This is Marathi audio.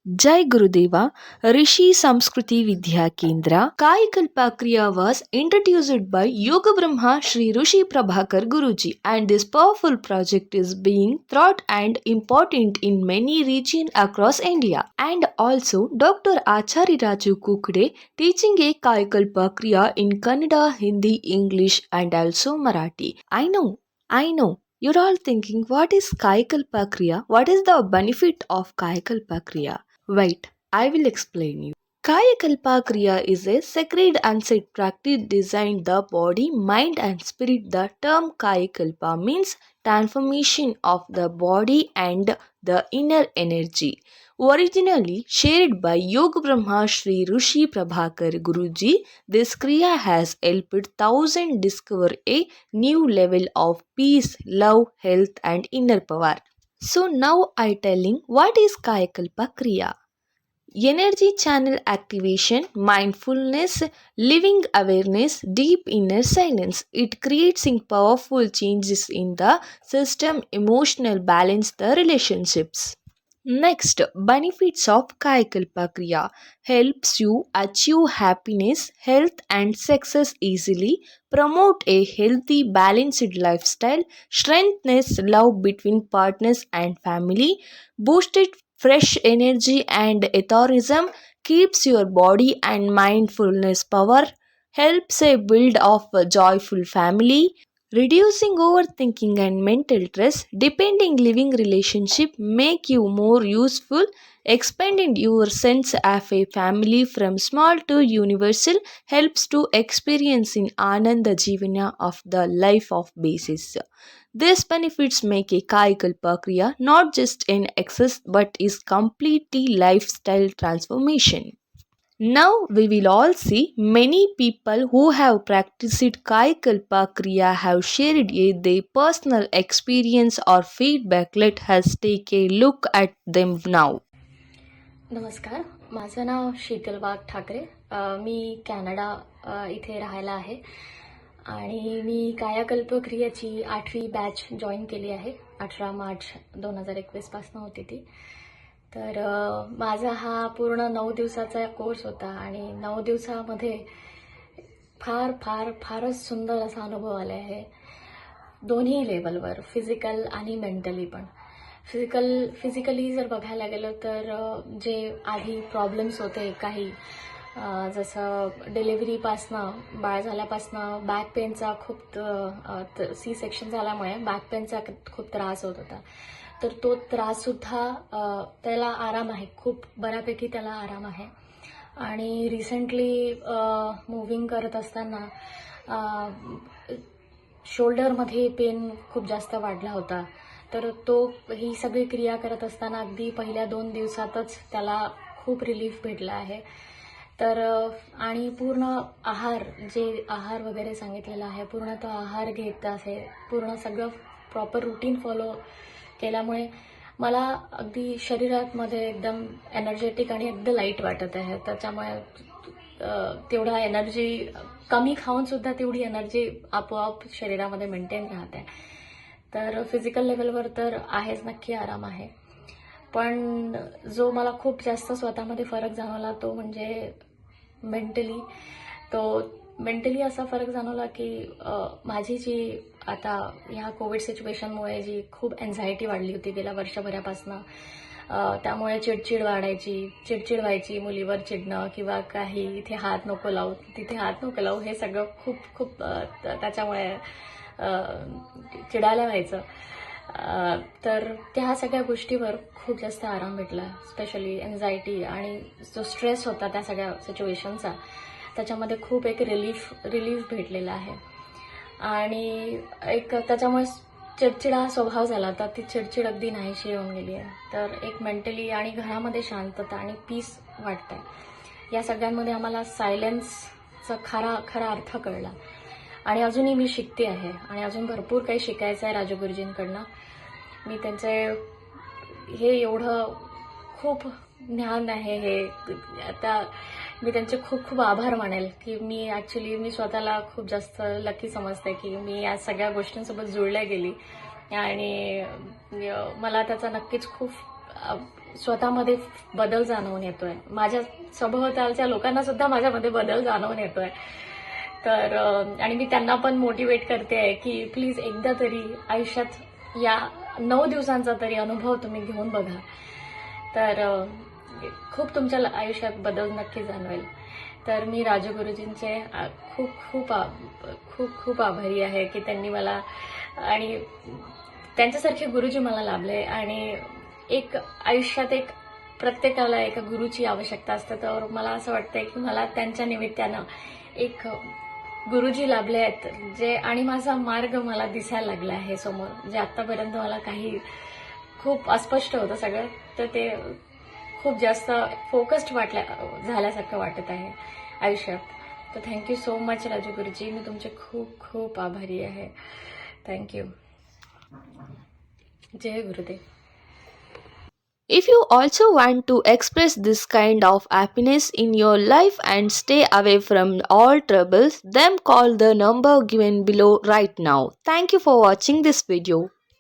Jai Gurudeva, Rishi Samskriti Vidya Kendra, Kai Kalpakriya was introduced by Yoga Brahma Sri Rishi Prabhakar Guruji, and this powerful project is being thought and important in many regions across India. And also Dr. Achari Raju Kukde teaching a Kai Kalpakriya in Kannada, Hindi, English and also Marathi. I know. You're all thinking, what is Kaikalpakriya? What is the benefit of Kaikalpakriya? Wait, I will explain you. Kayakalpa Kriya is a sacred and set practice designed the body, mind and spirit. The term Kayakalpa means transformation of the body and the inner energy. Originally shared by Yoga Brahma Sri Rishi Prabhakar Guruji, this Kriya has helped thousands discover a new level of peace, love, health and inner power. So now I telling what is Kayakalpa Kriya. Energy channel activation, mindfulness, living awareness, deep inner silence. It creates powerful changes in the system, emotional balance, the relationships. Next, benefits of Kayakalpa Kriya helps you achieve happiness, health, and success easily, promote a healthy, balanced lifestyle, strengthens love between partners and family, boosted fresh energy and authorism, keeps your body and mindfulness power, helps a build of a joyful family, reducing overthinking and mental stress, depending living relationship make you more useful, expanding your sense of a family from small to universal, helps to experiencing Ananda Jivana of the life of basis. These benefits make a Kaikalpa Kriya not just an excess but is completely lifestyle transformation. Now we will all see many people who have practiced Kai Kalpa Kriya have shared their personal experience or feedback. Let us take a look at them now. नमस्कार, माझं नाव शीतल वाघ ठाकरे. मी कॅनडा इथे राहायला आहे आणि मी कायाकल्प क्रियाची 8वी बॅच जॉईन केली आहे. 18 मार्च 2021 पासून होती ती. तर माझा हा पूर्ण 9 दिवसाचा कोर्स होता आणि 9 दिवसामध्ये फारच सुंदर असा अनुभव आला आहे, दोन्ही लेवलवर, फिजिकल आणि मेंटली पण. फिजिकली जर बघायला गेलं तर जे आधी प्रॉब्लेम्स होते काही, जसं डिलिव्हरीपासनं, बाळ झाल्यापासनं बॅक पेनचा खूप, सी सेक्शन झाल्यामुळे बॅक पेनचा खूप त्रास होत होता. तर तो त्राससुद्धा त्याला आराम आहे, खूप बऱ्यापैकी त्याला आराम आहे. आणि रिसेंटली मूव्हिंग करत असताना शोल्डरमध्ये पेन खूप जास्त वाढला होता. तर तो ही सगळी क्रिया करत असताना अगदी पहिल्या 2 दिवसातच त्याला खूप रिलीफ भेटला आहे. तर आणि पूर्ण आहार, जे आहार वगैरे सांगितलेला आहे, पूर्ण तो आहार घेत आहे, पूर्ण सगळं प्रॉपर रुटीन फॉलो केल्यामुळे मला अगदी शरीरामध्ये एकदम एनर्जेटिक आणि एकदम लाईट वाटत आहे. त्याच्यामुळे तेवढा एनर्जी कमी खाऊन सुद्धा तेवढी एनर्जी आपोआप शरीरामध्ये मेंटेन राहते. तर फिजिकल लेवलवर तर आहेच, नक्की आराम आहे. पण जो मला खूप जास्त स्वतःमध्ये फरक जाणवला तो म्हणजे मेंटली असा फरक जाणवला की माझी जी आता ह्या कोविड सिच्युएशनमुळे जी खूप एन्झायटी वाढली होती गेल्या वर्षभरापासून, त्यामुळे चिडचिड व्हायची, मुलीवर चिडणं किंवा काही, इथे हात नको लावू, तिथे हात नको लावू, हे सगळं खूप त्याच्यामुळे चिडायला व्हायचं. तर त्या सगळ्या गोष्टीवर खूप जास्त आराम भेटला. स्पेशली एन्झायटी आणि जो स्ट्रेस होता त्या सगळ्या सिच्युएशनचा, त्याच्यामध्ये खूप एक रिलीफ भेटलेला आहे. आणि एक त्याच्यामुळे चिडचिडा स्वभाव झाला, तर ती चिडचिड अगदी नाहीशी होऊन गेली आहे. तर एक मेंटली आणि घरामध्ये शांतता आणि पीस वाटतंय. या सगळ्यांमध्ये आम्हाला सायलेन्सचा खरा अर्थ कळला. आणि अजूनही मी शिकते आहे आणि अजून भरपूर काही शिकायचं आहे राजू गुरुजींकडनं. मी त्यांचे हे एवढं खूप ज्ञान आहे, हे आता मी त्यांचे खूप आभार मानेल की मी स्वतःला खूप जास्त लकी समजते की मी या सगळ्या गोष्टींसोबत जुळल्या गेली आणि मला त्याचा नक्कीच खूप स्वतःमध्ये बदल जाणवून येतोय. माझ्या सभोवतालच्या लोकांना सुद्धा माझ्यामध्ये बदल जाणवून येतोय. तर आणि मी त्यांना पण मोटिवेट करते आहे की प्लीज एकदा तरी आयुष्यात या 9 दिवसांचा तरी अनुभव तुम्ही घेऊन बघा. तर खूप तुमच्या आयुष्यात बदल नक्की जाणवेल. तर मी राजगुरुजींचे खूप खूप खूप खूप आभारी आहे की त्यांनी मला आणि त्यांच्यासारखे गुरुजी मला लाभले. आणि एक आयुष्यात एक प्रत्येकाला एका गुरुची आवश्यकता असते. तर मला असं वाटतंय की मला त्यांच्या निमित्तानं एक गुरुजी लाभले आहेत जे आणि माझा मार्ग मला दिसायला लागला आहे समोर. जे आतापर्यंत मला काही खूप अस्पष्ट होतं सगळं, तर ते खूप जास्त फोकस्ड झाल्यासारखं वाटत आहे आयुष्यात. तर थँक्यू सो मच राजू गुरुजी. मी तुमचे खूप खूप आभारी आहे. थँक्यू. जय Gurudev. If you also want to express this kind of happiness in your life and stay away from all troubles, then call the number given below right now. Thank you for watching this video.